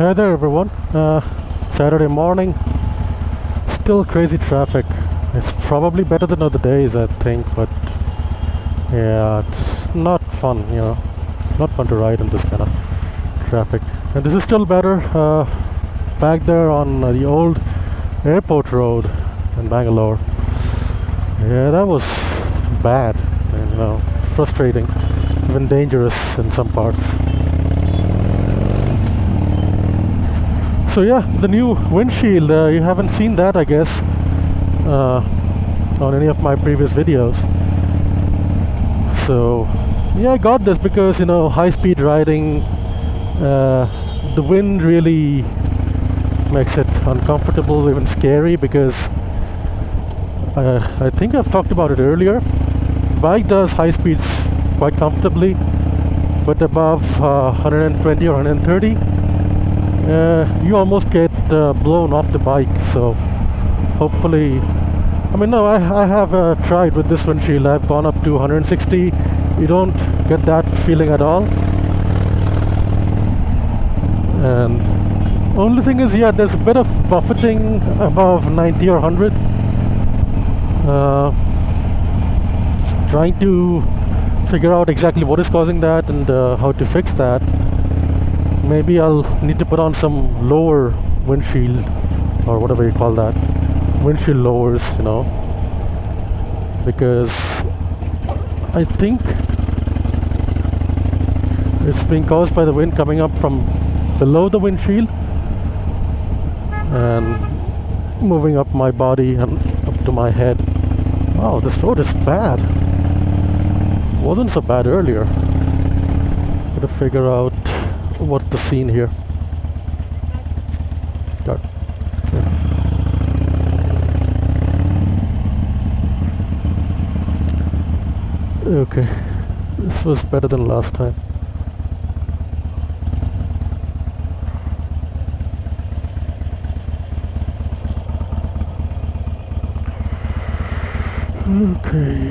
Hi there everyone. Saturday morning, still crazy traffic. It's probably better than other days I think, but yeah, it's not fun. It's not fun to ride in this kind of traffic. And this is still better back there on the old airport road in Bangalore. Yeah, that was bad and frustrating, even dangerous in some parts. So yeah, the new windshield, you haven't seen that I guess on any of my previous videos. So yeah, I got this because high-speed riding, the wind really makes it uncomfortable, even scary, because I think I've talked about it earlier. Bike does high speeds quite comfortably, but above 120 or 130 you almost get blown off the bike. So hopefully, I have tried with this windshield. I've gone up to 160. You don't get that feeling at all. And only thing is, yeah, there's a bit of buffeting above 90 or 100. Trying to figure out exactly what is causing that and how to fix that. Maybe I'll need to put on some lower windshield, or whatever you call that, windshield lowers, because I think it's being caused by the wind coming up from below the windshield and moving up my body and up to my head. Wow, this road is bad. Wasn't so bad earlier. Gotta figure out what's the scene here. Got it. Yeah. Okay, this was better than last time. Okay.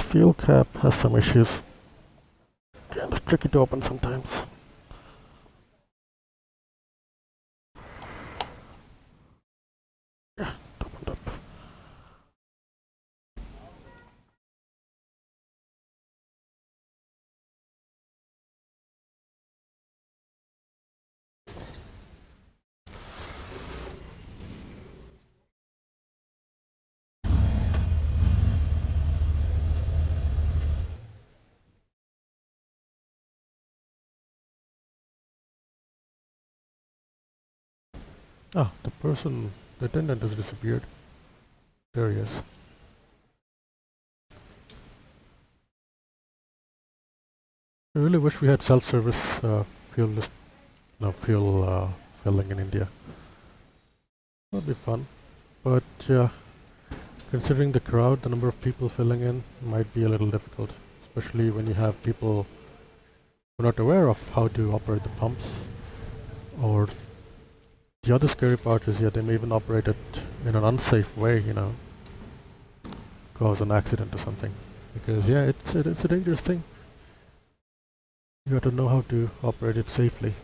Fuel cap has some issues. Kind of tricky to open sometimes. Yeah, it opened up. Ah, the attendant has disappeared. There he is. I really wish we had self-service fuel filling in India. That'd be fun. But considering the crowd, the number of people filling in might be a little difficult, especially when you have people who are not aware of how to operate the pumps. Or the other scary part is, they may even operate it in an unsafe way, cause an accident or something. Because it's a dangerous thing. You have to know how to operate it safely.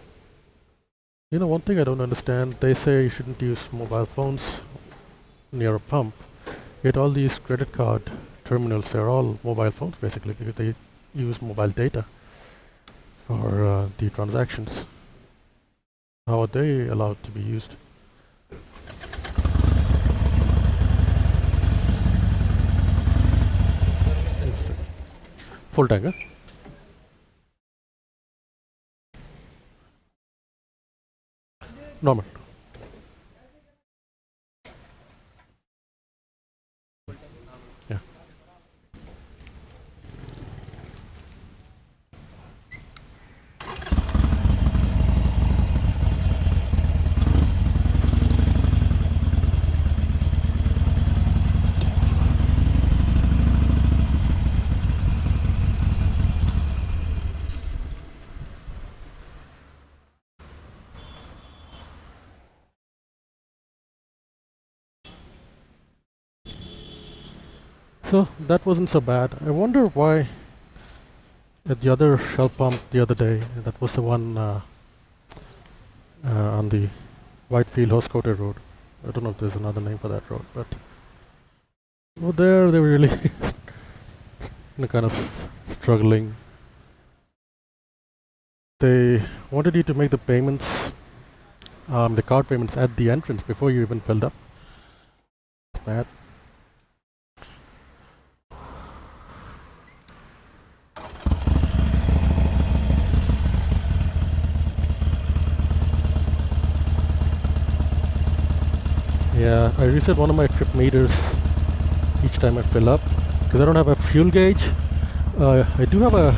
One thing I don't understand, they say you shouldn't use mobile phones near a pump. Yet all these credit card terminals, they're all mobile phones basically, because they use mobile data for the transactions. How are they allowed to be used? Full tank, huh? Normal. Yeah. So that wasn't so bad. I wonder why at the other Shell pump the other day, that was the one on the Whitefield Hoscote Road. I don't know if there's another name for that road, but over there they were really kind of struggling. They wanted you to make the payments, the card payments at the entrance before you even filled up. It's bad. Yeah, I reset one of my trip meters each time I fill up because I don't have a fuel gauge. I do have a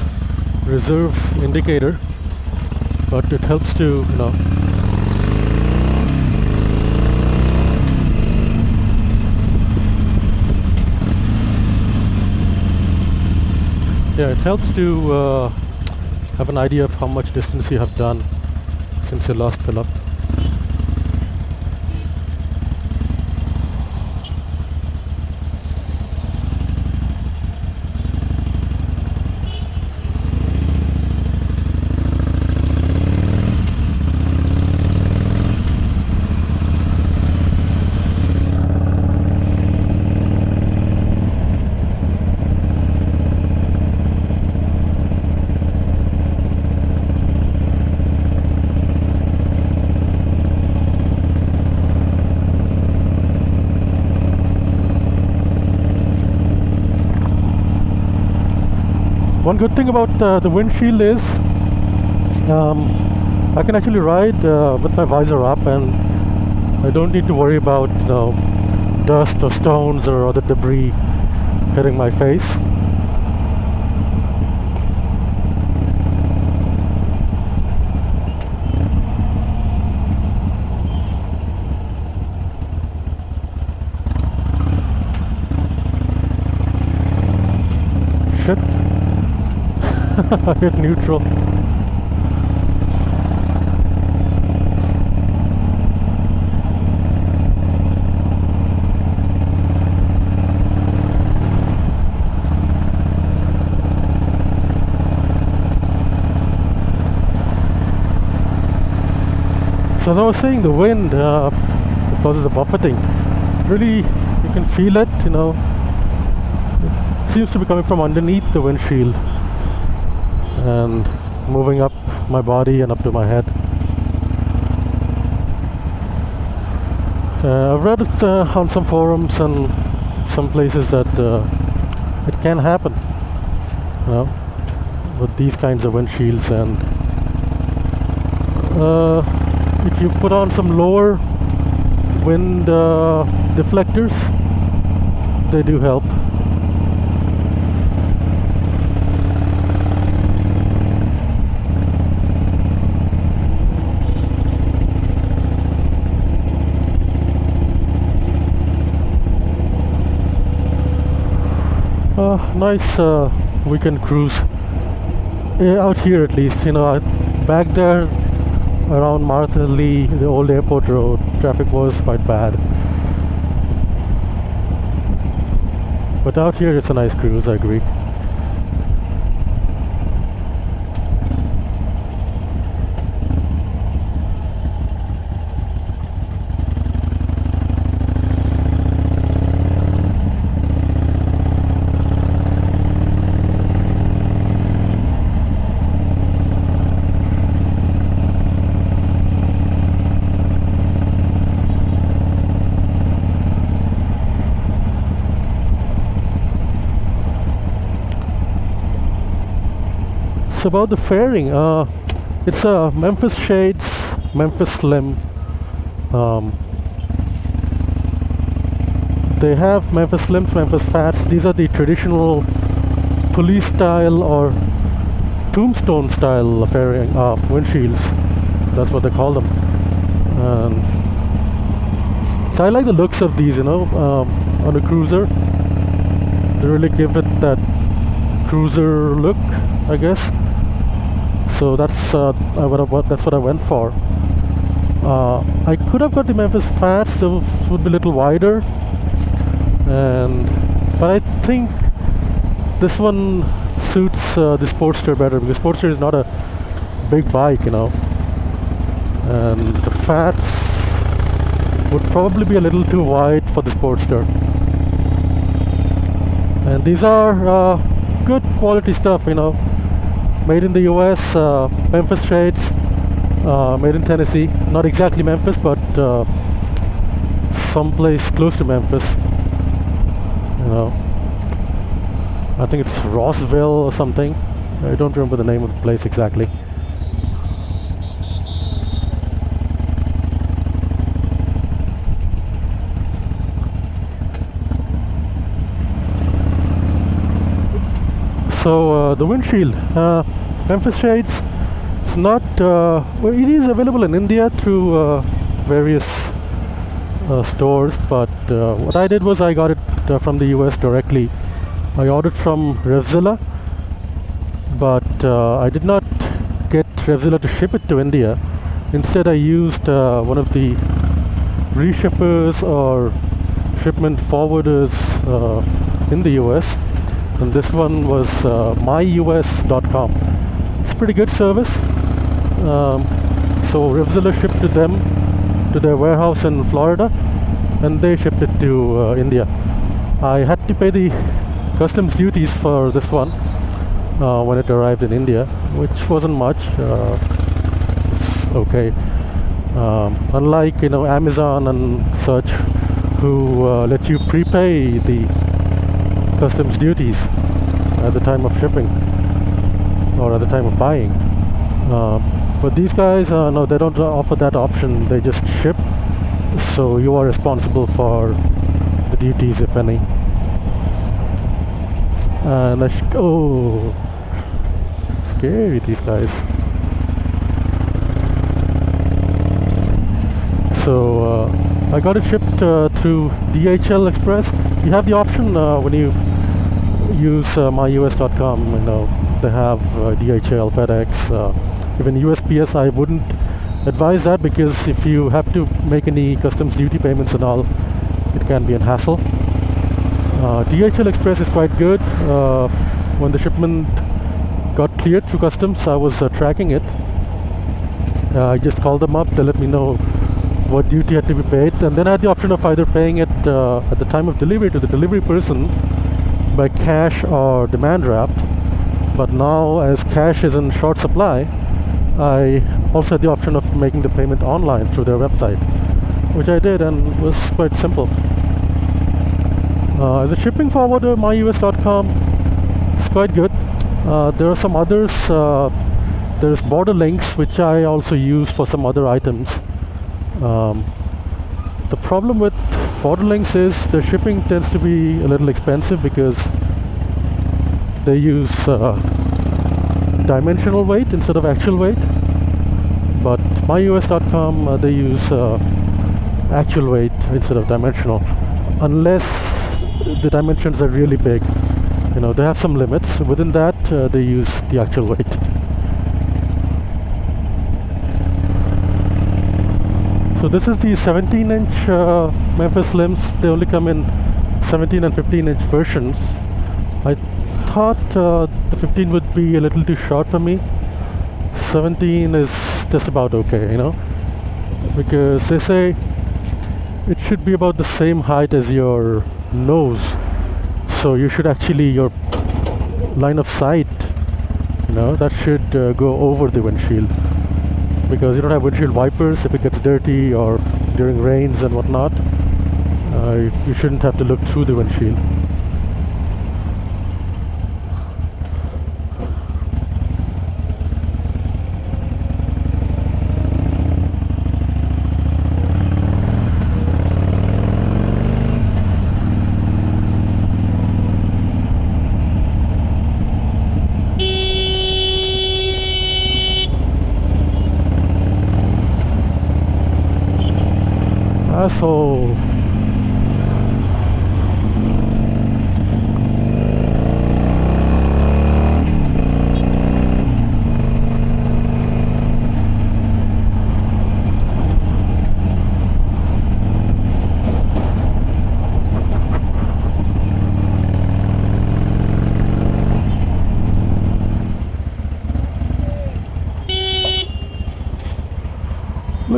reserve indicator, but it helps to, yeah, it helps to have an idea of how much distance you have done since your last fill up. One good thing about the windshield is I can actually ride with my visor up, and I don't need to worry about dust or stones or other debris hitting my face. Shit. I hit neutral. So as I was saying, the wind causes the buffeting. Really, you can feel it, It seems to be coming from underneath the windshield and moving up my body and up to my head. I've read it on some forums and some places that it can happen, with these kinds of windshields, and if you put on some lower wind deflectors, they do help. Nice weekend cruise out here, at least. Back there around Martha's-Lee, the old airport road, traffic was quite bad, but out here it's a nice cruise, I agree. About the fairing, it's a Memphis Shades Memphis Slim. They have Memphis Slims, Memphis Fats. These are the traditional police style or tombstone style fairing windshields. That's what they call them. And so I like the looks of these, on a cruiser. They really give it that cruiser look, I guess. So that's what I went for. I could have got the Memphis Fats. Those would be a little wider, and But I think this one suits the Sportster better, because Sportster is not a big bike, and the fats would probably be a little too wide for the Sportster. And these are good quality stuff, made in the US, Memphis Shades, made in Tennessee, not exactly Memphis, but someplace close to Memphis. I think it's Rossville or something. I don't remember the name of the place exactly. So the windshield, Memphis Shades, it's not, well, it is available in India through various stores, but what I did was I got it from the US directly. I ordered from Revzilla, but I did not get Revzilla to ship it to India. Instead I used one of the reshippers or shipment forwarders in the US, and this one was myus.com. It's a pretty good service. So Revzilla shipped to them, to their warehouse in Florida, and they shipped it to India. I had to pay the customs duties for this one when it arrived in India, which wasn't much. It's okay. Unlike Amazon and such, who let you prepay the customs duties at the time of shipping or at the time of buying. But these guys, no, they don't offer that option. They just ship, so you are responsible for the duties, if any. And oh, scary, these guys. So I got it shipped through DHL Express. You have the option when you use myus.com. They have DHL, FedEx, even USPS. I wouldn't advise that, because if you have to make any customs duty payments and all, it can be a hassle. DHL Express is quite good. When the shipment got cleared through customs, I was tracking it. I just called them up. They let me know what duty had to be paid, and then I had the option of either paying it at the time of delivery to the delivery person by cash or demand draft. But now, as cash is in short supply, I also had the option of making the payment online through their website, which I did, and it was quite simple. As a shipping forwarder, myus.com is quite good. There are some others. There's Border Links, which I also use for some other items. The problem with Border Links is the shipping tends to be a little expensive, because they use dimensional weight instead of actual weight. But myus.com, they use actual weight instead of dimensional, unless the dimensions are really big. They have some limits. Within that, they use the actual weight. So this is the 17-inch Memphis Slims. They only come in 17 and 15-inch versions. I thought the 15 would be a little too short for me. 17 is just about okay, because they say it should be about the same height as your nose. So you should actually, your line of sight, that should go over the windshield, because you don't have windshield wipers. If it gets dirty or during rains and whatnot, you shouldn't have to look through the windshield. Asshole.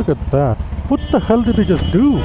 Look at that. What the hell did he just do?